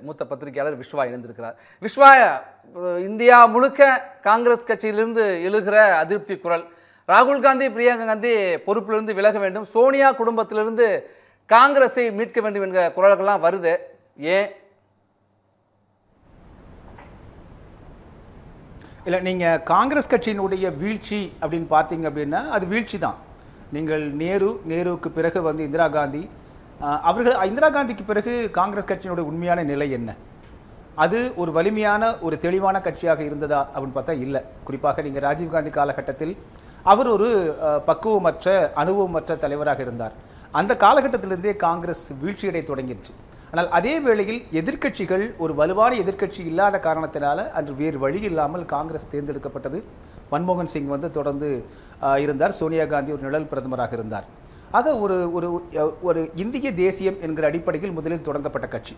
மூத்த பத்திரிகையாளர் விஸ்வா இணைந்திருக்கிறார். விஸ்வா, இந்தியா முழுக்க காங்கிரஸ் கட்சியிலிருந்து எழுகிற அதிருப்தி குரல், ராகுல் காந்தி பிரியங்கா காந்தி பொறுப்பிலிருந்து விலக வேண்டும், சோனியா குடும்பத்திலிருந்து காங்கிரஸை மீட்க வேண்டும் என்கிற குரல்கள்லாம் வருது. ஏன்? இல்லை, நீங்கள் காங்கிரஸ் கட்சியினுடைய வீழ்ச்சி அப்படின்னு பார்த்தீங்க அப்படின்னா அது வீழ்ச்சி தான். நீங்கள் நேருவுக்கு பிறகு வந்து இந்திரா காந்தி, இந்திரா காந்திக்கு பிறகு காங்கிரஸ் கட்சியினுடைய உண்மையான நிலை என்ன? அது ஒரு வலிமையான ஒரு தெளிவான கட்சியாக இருந்ததா அப்படின்னு பார்த்தா இல்லை. குறிப்பாக நீங்கள் ராஜீவ்காந்தி காலகட்டத்தில் அவர் ஒரு பக்குவமற்ற அனுபவமற்ற தலைவராக இருந்தார். அந்த காலகட்டத்திலிருந்தே காங்கிரஸ் வீழ்ச்சியடை தொடங்கிடுச்சு. ஆனால் அதே வேளையில் எதிர்க்கட்சிகள் ஒரு வலுவான எதிர்க்கட்சி இல்லாத காரணத்தினால அன்று வேறு வழி இல்லாமல் காங்கிரஸ் தேர்ந்தெடுக்கப்பட்டது. மன்மோகன் சிங் வந்து தொடர்ந்து இருந்தார். சோனியா காந்தி ஒரு நிழல் பிரதமராக இருந்தார். ஆக ஒரு ஒரு ஒரு இந்திய தேசியம் என்கிற அடிப்படையில் முதலில் தொடங்கப்பட்ட கட்சி.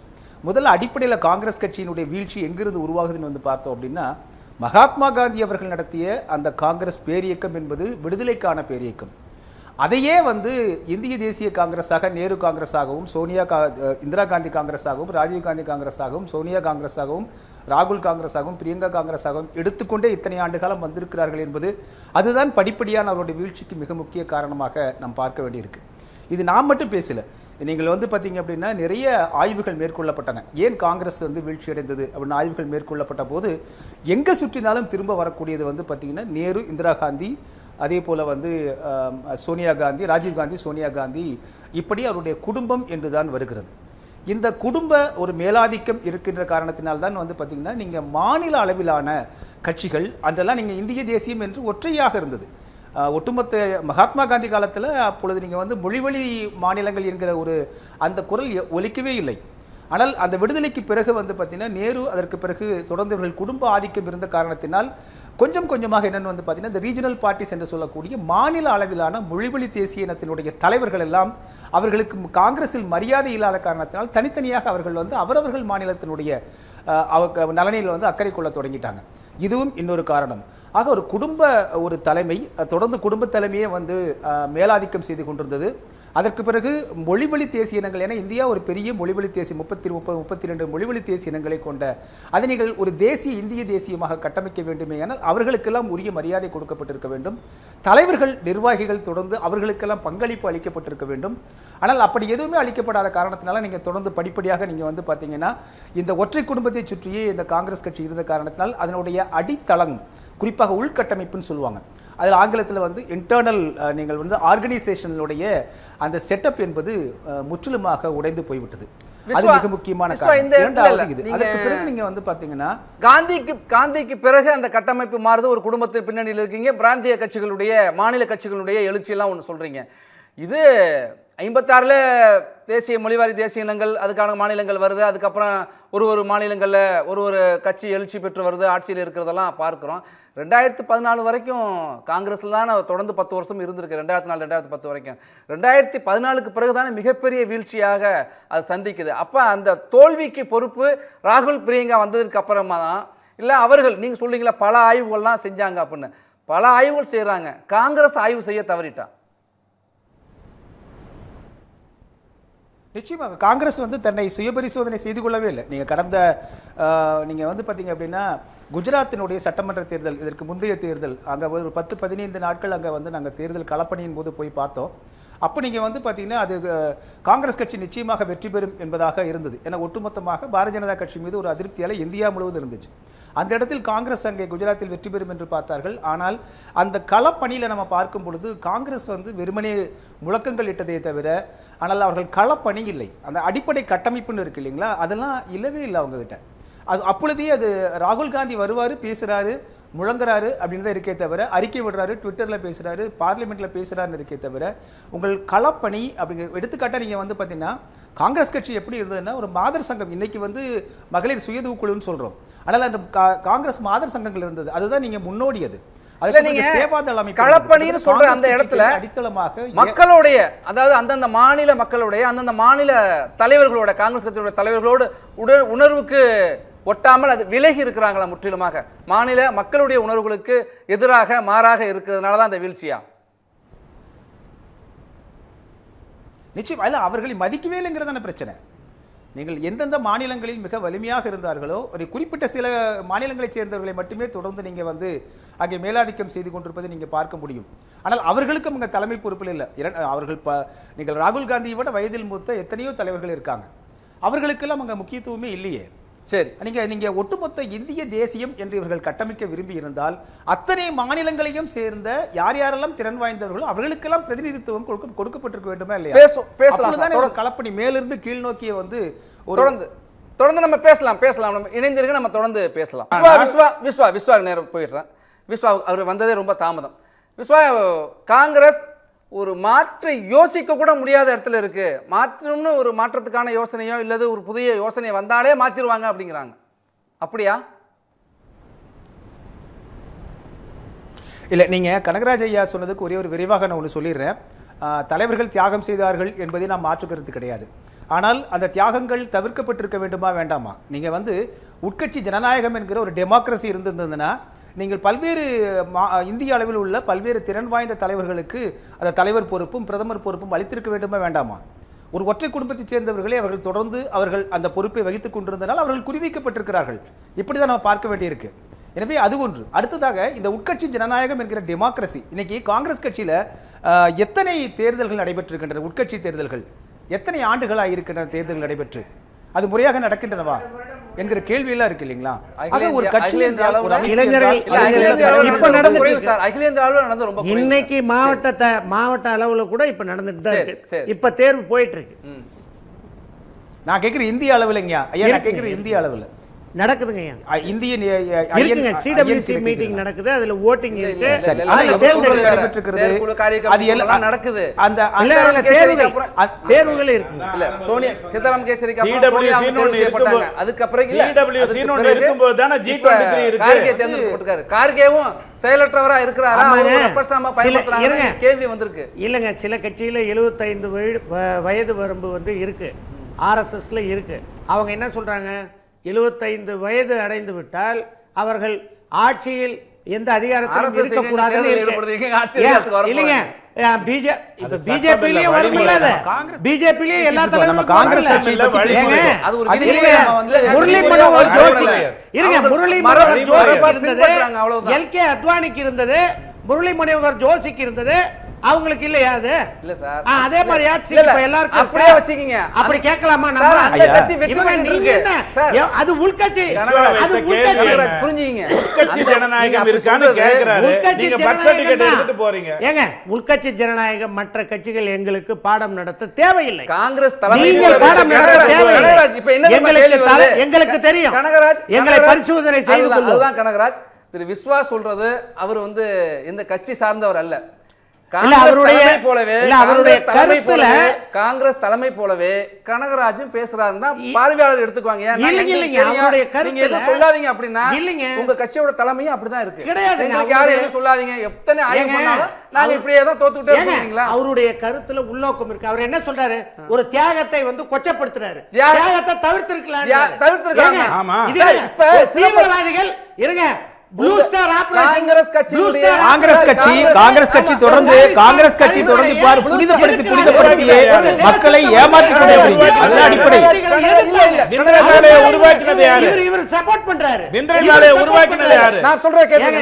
முதல்ல அடிப்படையில் காங்கிரஸ் கட்சியினுடைய வீழ்ச்சி எங்கிருந்து உருவாகுதுன்னு வந்து பார்த்தோம் அப்படின்னா, மகாத்மா காந்தி அவர்கள் நடத்திய அந்த காங்கிரஸ் பேரியக்கம் என்பது விடுதலைக்கான பேரியக்கம். அதையே வந்து இந்திய தேசிய காங்கிரஸாக நேரு காங்கிரஸாகவும், இந்திரா காந்தி காங்கிரஸாகவும், ராஜீவ் காந்தி காங்கிரஸாகவும், சோனியா காங்கிரஸாகவும், ராகுல் காங்கிரஸாகவும், பிரியங்கா காங்கிரஸாகவும் எடுத்துக்கொண்டே இத்தனை ஆண்டு காலம் வந்திருக்கிறார்கள் என்பது அதுதான் படிப்படியான அவருடைய வீழ்ச்சிக்கு மிக முக்கிய காரணமாக நாம் பார்க்க வேண்டியிருக்கு. இது நாம் மட்டும் பேசல. நீங்கள் வந்து பார்த்தீங்க அப்படின்னா நிறைய ஆய்வுகள் மேற்கொள்ளப்பட்டன. ஏன் காங்கிரஸ் வந்து வீழ்ச்சி அடைந்தது அப்படின்னு ஆய்வுகள் மேற்கொள்ளப்பட்ட போது எங்கே சுற்றினாலும் திரும்ப வரக்கூடியது வந்து பார்த்தீங்கன்னா நேரு, இந்திரா காந்தி, அதே போல் வந்து சோனியா காந்தி, ராஜீவ் காந்தி, சோனியா காந்தி, இப்படி அவருடைய குடும்பம் என்று தான் வருகிறது. இந்த குடும்ப ஒரு மேலாதிக்கம் இருக்கின்ற காரணத்தினால்தான் வந்து பார்த்தீங்கன்னா நீங்கள் மாநில அளவிலான கட்சிகள் அன்றெல்லாம் நீங்கள் இந்திய தேசியம் என்று ஒற்றையாக இருந்தது. ஒட்டுமொத்த மகாத்மா காந்தி காலத்தில் அப்பொழுது நீங்கள் வந்து மொழிவழி மாநிலங்கள் என்கிற ஒரு அந்த குரல் ஒலிக்கவே இல்லை. ஆனால் அந்த விடுதலைக்கு பிறகு வந்து பார்த்தீங்கன்னா நேரு, அதற்கு பிறகு தொடர்ந்து இவர்கள் குடும்ப ஆதிக்கம் இருந்த காரணத்தினால் கொஞ்சம் கொஞ்சமாக என்னென்னு வந்து பார்த்தீங்கன்னா இந்த ரீஜனல் பார்ட்டிஸ் என்று சொல்லக்கூடிய மாநில அளவிலான மொழிவழி தேசிய இனத்தினுடைய தலைவர்கள் எல்லாம் அவர்களுக்கு காங்கிரஸில் மரியாதை இல்லாத காரணத்தினால் தனித்தனியாக அவர்கள் வந்து அவரவர்கள் மாநிலத்தினுடைய நலனில் வந்து அக்கறை கொள்ள தொடங்கிட்டாங்க. இதுவும் இன்னொரு காரணம். ஆக ஒரு குடும்ப ஒரு தலைமை தொடர்ந்து குடும்ப தலைமையே வந்து மேலாதிக்கம் செய்து கொண்டிருந்தது. அதற்கு பிறகு மொழிவழி தேசிய இனங்கள், ஏன்னா இந்தியா ஒரு பெரிய மொழிவழி தேசிய 32 மொழிவழி தேசிய இனங்களை கொண்ட அதை நீங்கள் ஒரு இந்திய தேசியமாக கட்டமைக்க வேண்டுமே, ஆனால் அவர்களுக்கெல்லாம் உரிய மரியாதை கொடுக்கப்பட்டிருக்க வேண்டும். தலைவர்கள், நிர்வாகிகள் தொடர்ந்து அவர்களுக்கெல்லாம் பங்களிப்பு அளிக்கப்பட்டிருக்க வேண்டும். ஆனால் அப்படி எதுவுமே அளிக்கப்படாத காரணத்தினால நீங்கள் தொடர்ந்து படிப்படியாக நீங்கள் வந்து பார்த்தீங்கன்னா இந்த ஒற்றை குடும்பத்தை சுற்றியே இந்த காங்கிரஸ் கட்சி இருந்த காரணத்தினால் அதனுடைய அடித்தளம், குறிப்பாக உள்கட்டமைப்புன்னு சொல்லுவாங்க, அதில் ஆங்கிலத்தில் வந்து இன்டர்னல், நீங்கள் வந்து ஆர்கனைசேஷனுடைய அந்த செட்டப் என்பது முற்றிலுமாக உடைந்து போய்விட்டது. அது மிக முக்கியமான காரணம். அதற்கு பிறகு நீங்க வந்து பாத்தீங்கன்னா காந்திக்கு பிறகு அந்த கட்டமைப்பு மாறுது. ஒரு குடும்பத்தின் பின்னணியில் இருக்கீங்க. பிராந்திய கட்சிகளுடைய, மாநில கட்சிகளுடைய எழுச்சியெல்லாம் ஒன்று சொல்றீங்க. இது 56ல் தேசிய மொழிவாரி தேசிய இனங்கள், அதுக்கான மாநிலங்கள் வருது. அதுக்கப்புறம் ஒரு மாநிலங்களில் ஒரு கட்சி எழுச்சி பெற்று வருது, ஆட்சியில் இருக்கிறதெல்லாம் பார்க்குறோம். 2014 வரைக்கும் காங்கிரஸில் தான் தொடர்ந்து 10 வருஷம் இருந்திருக்கு. 2004 2010 வரைக்கும். 2014க்கு பிறகு தானே மிகப்பெரிய வீழ்ச்சியாக அது சந்திக்குது. அப்போ அந்த தோல்விக்கு பொறுப்பு ராகுல், பிரியங்கா வந்ததுக்கு அப்புறமா தான், இல்லை அவர்கள், நீங்கள் சொல்றீங்களா பல ஆய்வுகள்லாம் செஞ்சாங்க அப்படின்னு. பல ஆய்வுகள் செய்கிறாங்க, காங்கிரஸ் ஆய்வு செய்ய தவறிட்டா? நிச்சயமாக காங்கிரஸ் வந்து தன்னை சுயபரிசோதனை செய்து கொள்ளவே இல்லை. நீங்கள் கடந்த நீங்கள் வந்து பார்த்தீங்க அப்படின்னா குஜராத்தினுடைய சட்டமன்ற தேர்தல், இதற்கு முந்தைய தேர்தல், அங்கே ஒரு 10-15 நாட்கள் அங்கே வந்து நாங்கள் தேர்தல் களப்பணியின் போது போய் பார்த்தோம். அப்போ நீங்கள் வந்து பார்த்தீங்கன்னா அது காங்கிரஸ் கட்சி நிச்சயமாக வெற்றி பெறும் என்பதாக இருந்தது. ஏன்னா ஒட்டுமொத்தமாக பாரதிய ஜனதா கட்சி மீது ஒரு அதிருப்தியால் இந்தியா முழுவதும் இருந்துச்சு. அந்த இடத்தில் காங்கிரஸ் அங்கே குஜராத்தில் வெற்றி பெறும் என்று பார்த்தார்கள். ஆனால் அந்த களப்பணியில் நம்ம பார்க்கும் பொழுது காங்கிரஸ் வந்து வெறுமனே முழக்கங்கள் இட்டதே தவிர, ஆனால் அவர்கள் களப்பணி இல்லை. அந்த அடிப்படை கட்டமைப்புன்னு இருக்கு இல்லைங்களா, அதெல்லாம் இல்லவே இல்லை அவங்ககிட்ட. அது அப்பொழுதே அது ராகுல் காந்தி வருவார், பேசுகிறாரு, முழங்குறாரு அப்படின்னு தான் இருக்கே தவிர, அறிக்கை விடுறாரு, ட்விட்டரில் பேசுகிறாரு, பார்லிமெண்ட்டில் பேசுகிறாருன்னு இருக்கே தவிர, உங்கள் களப்பணி அப்படி எடுத்துக்காட்டாக நீங்கள் வந்து பார்த்தீங்கன்னா காங்கிரஸ் கட்சி எப்படி இருந்ததுன்னா ஒரு மாதர் சங்கம். இன்னைக்கு வந்து மகளிர் சுயதூ குழுன்னு சொல்கிறோம், ஆனால் அந்த காங்கிரஸ் மாதர் சங்கங்கள் இருந்தது. அதுதான் நீங்கள் முன்னோடியது. களப்பணின்னு சொல்ற அந்த இடத்துல அடித்தளமாக மக்களுடைய, அதாவது அந்தந்த மாநில மக்களுடைய, அந்தந்த மாநில தலைவர்களோட, காங்கிரஸ் கட்சியோட தலைவர்களோடு உணர்வுக்கு ஒட்டாமல் அது விலகி இருக்கிறாங்களா முற்றிலுமாக? மாநில மக்களுடைய உணர்வுகளுக்கு எதிராக மாறாக இருக்கிறதுனால தான் அந்த வீழ்ச்சியா? நிச்சயம் இல்ல, அவர்களை மதிக்கவே இல்லைங்கிறதான பிரச்சனை. நீங்கள் எந்தெந்த மாநிலங்களில் மிக வலிமையாக இருந்தார்களோ ஒரு குறிப்பிட்ட சில மாநிலங்களைச் சேர்ந்தவர்களை மட்டுமே தொடர்ந்து நீங்கள் வந்து அங்கே மேலாதிக்கம் செய்து கொண்டிருப்பதை நீங்கள் பார்க்க முடியும். ஆனால் அவர்களுக்கும் அங்கே தலைமை பொறுப்பில் இல்லை. அவர்கள் நீங்கள் ராகுல் காந்தியை விட வயதில் மூத்த எத்தனையோ தலைவர்கள் இருக்காங்க, அவர்களுக்கெல்லாம் அங்கே முக்கியத்துவமே இல்லையே. சரி, நீங்க ஒட்டுமொத்த இந்திய தேசியம் என்று இவர்கள் கட்டமைக்க விரும்பி இருந்தால் அத்தனை மாநிலங்களையும் சேர்ந்த யார் யாரெல்லாம் திறன் வாய்ந்தவர்களோ அவர்களுக்கெல்லாம் பிரதிநிதித்துவம் கொடுக்கப்பட்டிருக்க வேண்டுமா இல்லையா? பேசலாம். கலப்பணி மேலிருந்து கீழ் நோக்கிய வந்து தொடர்ந்து நம்ம பேசலாம் நம்ம இணைந்திருக்க நம்ம தொடர்ந்து பேசலாம். விஸ்வா நேரம் போயிடுறேன். விஸ்வா அவர் வந்ததே ரொம்ப தாமதம். விஸ்வா, காங்கிரஸ் ஒரு மாற்றை யோசிக்க கூட முடியாத இடத்துல இருக்கு. மாற்றம்னு ஒரு மாற்றத்துக்கான யோசனையோ இல்லது ஒரு புதிய யோசனை வந்தாலே மாத்திருவாங்க அப்படிங்கிறாங்க. அப்படியா? இல்லை, நீங்கள் கனகராஜ் ஐயா சொன்னதுக்கு ஒரே ஒரு விரைவாக நான் ஒன்று சொல்லிடுறேன். தலைவர்கள் தியாகம் செய்தார்கள் என்பதை நாம் மாற்றுக்கிறது கிடையாது. ஆனால் அந்த தியாகங்கள் தவிர்க்கப்பட்டிருக்க வேண்டுமா வேண்டாமா? நீங்கள் வந்து உட்கட்சி ஜனநாயகம் என்கிற ஒரு டெமோக்ரஸி இருந்திருந்ததுன்னா நீங்கள் பல்வேறு இந்திய அளவில் உள்ள பல்வேறு திறன் வாய்ந்த தலைவர்களுக்கு அந்த தலைவர் பொறுப்பும் பிரதமர் பொறுப்பும் அளித்திருக்க வேண்டுமா வேண்டாமா? ஒரு ஒற்றை குடும்பத்தைச் சேர்ந்தவர்களே அவர்கள் தொடர்ந்து அவர்கள் அந்த பொறுப்பை வகித்துக் கொண்டிருந்தனால் அவர்கள் குறிவைக்கப்பட்டிருக்கிறார்கள். இப்படி தான் நம்ம பார்க்க வேண்டியிருக்கு. எனவே அது ஒன்று. அடுத்ததாக இந்த உட்கட்சி ஜனநாயகம் என்கிற டெமோக்ரஸி, இன்னைக்கு காங்கிரஸ் கட்சியில் எத்தனை தேர்தல்கள் நடைபெற்றிருக்கின்றன? உட்கட்சி தேர்தல்கள் எத்தனை ஆண்டுகளாக இருக்கின்றன தேர்தல்கள் நடைபெற்று? அது முறையாக நடக்கின்றனவா என்கிற கேள்வியெல்லாம் இருக்கு இல்லைங்களா? ஒரு கட்சி இன்னைக்கு மாவட்ட அளவுல கூட இப்ப நடந்துட்டு தான் இருக்கு. இப்ப தேர்வு போயிட்டு இருக்கு. நான் கேட்கிறேன் இந்திய அளவுலங்க ஐயா, நான் கேட்கிறேன் இந்திய அளவுல நடக்குதுங்க. இந்திய சிடபிள்யூசி மீட்டிங் நடக்குது, அதுல ஓட்டிங் இருக்கு, நடக்குது. அந்த தேர்வுகள் இருக்கு. இல்ல சோனியா சீதாராம் கேசரிக்கு அப்புறம் அதுக்கப்புறம் இருக்கும்போது தானே G23 இருக்கு. கார்கே தேர்ந்தெடுக்கப்பட்டிருக்காரு. கார்கேவும் செயலற்றவரா இருக்கிறாரா? கேள்வி வந்திருக்கு. இல்லங்க, சில கட்சியில 75 வயது வரம்பு வந்து இருக்கு, RSSல இருக்கு. அவங்க என்ன சொல்றாங்க, 75 வயது அடைந்து விட்டால் அவர்கள் ஆட்சியில் எந்த அதிகாரத்திலும் இருக்கக்கூடாதுன்னு இல்லைங்க. பிஜேபியிலேயே வருமில்ல, பிஜேபியிலேயே எல்லா தலைவரும் காங்கிரஸ் முரளி மனோகர் ஜோஷி இருங்க, முரளி மனோகர் ஜோஷிக்கு இருந்தது, LK அத்வானிக்கு இருந்தது, முரளி மனோகர் ஜோஷிக்கு இருந்தது, அவங்களுக்கு இல்லையா? அது இல்ல சார். அதே மாதிரி ஆட்சி இப்ப எல்லாருக்கும் அப்படியே வச்சுக்கீங்க. அப்படி கேட்கலாமா? நம்ம அந்த கட்சி வெற்றி நீங்க என்ன, அது உள்கட்சி, அது உள்கட்சி. புரிஞ்சுங்க, உள்கட்சி ஜனநாயகம் இருக்கான்னு கேக்குறாரு. நீங்க பர்த் சர்டிபிகேட் எடுத்துட்டு போறீங்க. ஏங்க, உள்கட்சி ஜனநாயகம் மற்ற கட்சிகள் எங்களுக்கு பாடம் நடத்த தேவையில்லை. காங்கிரஸ் தலைமை நீங்கள் பாடம் நடத்த தேவையில்லை. இப்ப என்ன எங்களுக்கு தெரியும். கனகராஜ் எங்களை பரிசோதனை செய்து கொள்ளும். அதுதான் கனகராஜ். திரு விஸ்வா சொல்றது அவர் வந்து இந்த கட்சி சார்ந்தவர் அல்ல. காங்கிரஸ் தலைமை போலவே கனகராஜும் பேசுறாருன்னா பார்வையாளர் எடுத்துக்குவாங்க. சொல்லாதீங்க அப்படின்னா உங்க கட்சியோட தலைமையும் அப்படிதான் இருக்கு. யாரும் எதுவும் சொல்லாதீங்க, எத்தனை ஆய்வு பண்ணாலும் நாங்க இப்படியே தான் தோத்துக்கிட்டே இருக்கீங்களா? அவருடைய கருத்துல உள்நோக்கம் இருக்கு. அவர் என்ன சொல்றாரு, ஒரு தியாகத்தை வந்து கொச்சப்படுத்துறாரு. தியாகத்தை தவிர்த்திருக்கலாம். தீவிரவாதிகள் இருங்க, காங்கிரஸ் கட்சி தொடர்ந்து புனிதப்படுத்திய மக்களை ஏமாற்றிக் கொண்டிருக்கிறது. அதுதான் அடிப்படை. உருவாக்கினது யாரு? இவர் சப்போர்ட் பண்றாரு. நிந்திரனாலே உருவாக்கினது யாரு? நான் சொல்றேன் கேளுங்க.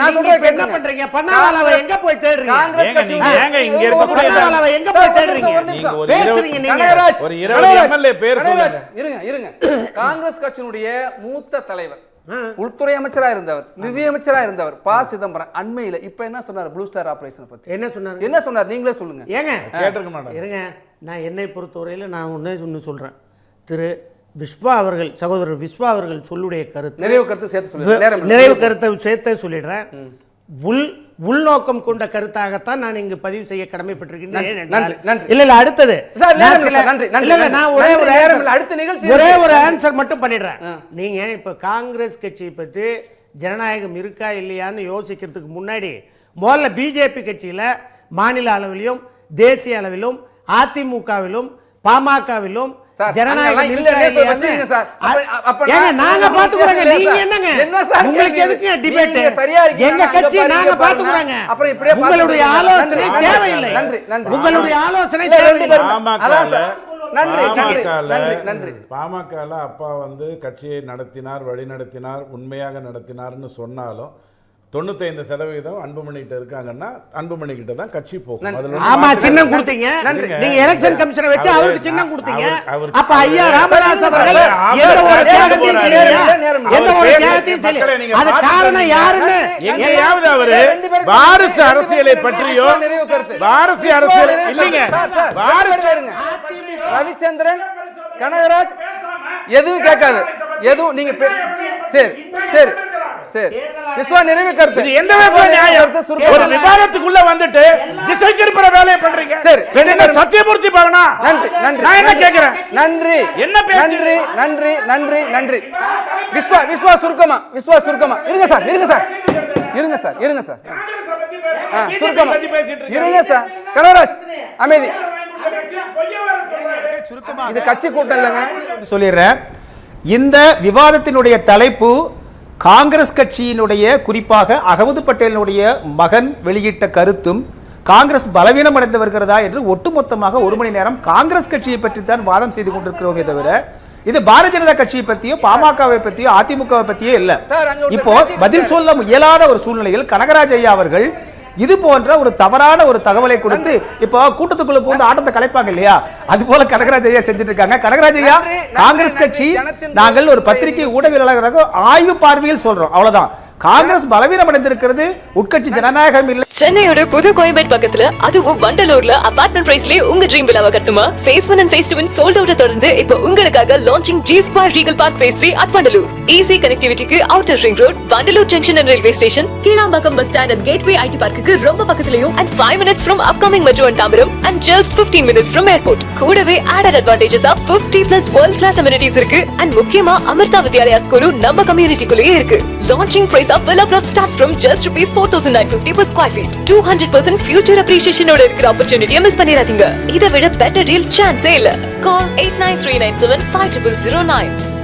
என்ன பண்றீங்க? பன்னாலாவை எங்க போய் தேடுறீங்க? ஏங்க இங்க இருக்கக்கூடிய பன்னாலாவை எங்க போய் தேடுறீங்க? பேசுறீங்க நீங்க. ஒரு 20 எம்எல்ஏ பேர் சொல்லுங்க. இருங்க. காங்கிரஸ் கட்சியினுடைய மூத்த தலைவர், உள்துறை அமைச்சரா இருந்தவர், நிதி அமைச்சரா இருந்தவர் ப. சிதம்பரம் அண்மையில இப்ப என்ன சொன்னார் ப்ளூ ஸ்டார் ஆபரேஷன் பத்தி? என்ன சொன்னார் நீங்களே சொல்லுங்க. ஏங்க கேட்டிருக்க மாட்டேன். இருங்க, நான் என்னை பொறுத்தவரையில நான் ஒண்ணு சொல்றேன். திரு விஸ்வா அவர்கள், சகோதரர் விஸ்வா அவர்கள் சொல்லுடைய கருத்து, நிறைவு கருத்தை சேர்த்தே சொல்லிடுறேன். உள்நோக்கம் கொண்ட கருத்தாகத்தான் நான் இங்கு பதிவு செய்ய கடமைப்பட்டிருக்கின்றேன். இல்ல அடுத்தது ஒரே ஒரு ஆன்சர் மட்டும் பண்ணிடுறேன். நீங்க இப்ப காங்கிரஸ் கட்சி பத்தி ஜனநாயகம் இருக்கா இல்லையான்னு யோசிக்கிறதுக்கு முன்னாடி முதல்ல பிஜேபி கட்சியில மாநில அளவிலும் தேசிய அளவிலும் அதிமுகவிலும் பாமகவிலும் ஜனநாயகம் நாங்க பாத்துக்கிறோங்க. நீங்க என்னங்க, உங்களுக்கு எதுக்கு டிபேட்? எங்க கட்சி நாங்க பாத்துக்கிறோங்க. உங்களுடைய ஆலோசனை தேவையில்லை. உங்களுடைய ஆலோசனை தேவையில்லை. நன்றி நன்றி நன்றி. பாமகல அப்பா வந்து கட்சியை நடத்தினார், வழி நடத்தினார், உண்மையாக நடத்தினார்னு சொன்னாலும் 95% அன்புமணி கிட்ட இருக்காங்கன்னா அன்புமணி கிட்ட தான் கட்சி போகும். அதுல ஆமா, சின்னம் கொடுத்தீங்க. நீங்க எலெக்ஷன் கமிஷனை வச்சு அவருக்கு சின்னம் கொடுத்தீங்க. அப்ப ஐயா ராமதாஸ் அவர்கள் எந்த ஒரு தியாகத்தையும் செய்யல, எந்த ஒரு தியாகத்தையும் செய்யல. அது காரணம் யாருன்னு எங்கேயாவது அவரு வாரிசு அரசியலை பற்றியோ வாரிசு அரசியல் இல்லைங்க, வாரிசு ரவிச்சந்திரன் கனகராஜ் எதுவும் கேட்காது, எதுவும் நீங்க சரி சரி சரி விஸ்வா நிறைவு கருத்து. இது எந்த விதத்துல நியாயம்? ஒரு விவாதத்துக்குள்ள வந்துட்டு திசை திருப்புற வேலையை பண்றீங்க. சரி, என்ன சத்தியமூர்த்தி பவனா? நன்றி நன்றி. நான் என்ன கேக்குறேன்? நன்றி என்ன பேச்சு? நன்றி நன்றி நன்றி நன்றி. விஸ்வா சுருக்கமா இருங்க சார் சுருக்கமா இருங்க சார். கனகராஜ் அமைதி. இது கட்சி கூட்டம் இல்லைங்க. சொல்லிடுறேன், இந்த விவாதத்தினுடைய தலைப்பு காங்கிரஸ் கட்சியினுடைய, குறிப்பாக அகமது பட்டேலினுடைய மகன் வெளியிட்ட கருத்தும் காங்கிரஸ் பலவீனம் அடைந்து வருகிறதா என்று ஒட்டுமொத்தமாக 1 மணி நேரம் காங்கிரஸ் கட்சியை பற்றித்தான் வாதம் செய்து கொண்டிருக்கிறோமே தவிர இது பாரதிய ஜனதா கட்சியை பத்தியோ பாமகவை பத்தியோ அதிமுகவை பத்தியோ இல்ல. இப்போ பதில் சொல்ல இயலாத ஒரு சூழ்நிலையில் கனகராஜ் ஐயா அவர்கள் இது போன்ற ஒரு தவறான ஒரு தகவலை கொடுத்து இப்போ கூட்டத்துக்குள்ள போந்து ஆட்டத்தை கலைப்பாங்க இல்லையா, அது போல கனகராஜ் ஐயா செஞ்சுட்டு இருக்காங்க. கனகராஜ் ஐயா, காங்கிரஸ் கட்சி நாங்கள் ஒரு பத்திரிகை ஊடகவியலாளராக ஆய்வு பார்வையில் சொல்றோம், அவ்வளவுதான். காங்கிரஸ் பலவீனம் அடைந்திருக்கிறது, உட்கட்சி ஜனநாயகம் இல்லை. சென்னையோட புது கோயம்பேடு பக்கத்துல, அதுவும் வண்டலூர்ல அபார்ட்மெண்ட் பிரைஸ்லயே உங்க ட்ரீம் வில்லாவை கட்டுமா? Phase 1 and Phase 2 sold out தொடர்ந்து இப்போ உங்களுக்காக launching G Square Regal Park Phase 3 at Vandalur. Easy கனெக்டிவிட்டிக்கு outer ring road, Vandalur junction and railway station, Kilambakkam bus stand and gateway IT பார்க்குக்கு ரொம்ப பக்கத்துலயும், and 5 minutes from upcoming metro and Tambaram, and just 15 minutes from airport. கூடவே added advantages of 50+ world class amenities இருக்கு, and முக்கியமா அமிர்தா வித்யாலயா ஸ்கூலும் நம்ம கம்யூனிட்டிக்குள்ளேயே இருக்கு. Launching price of villa plot starts from just ₹4,950 per square feet. 200% future appreciation ஓட இருக்கிற opportunity miss பண்ணிராதீங்க. இதை விட better deal chance இல்ல. Call 8939750009.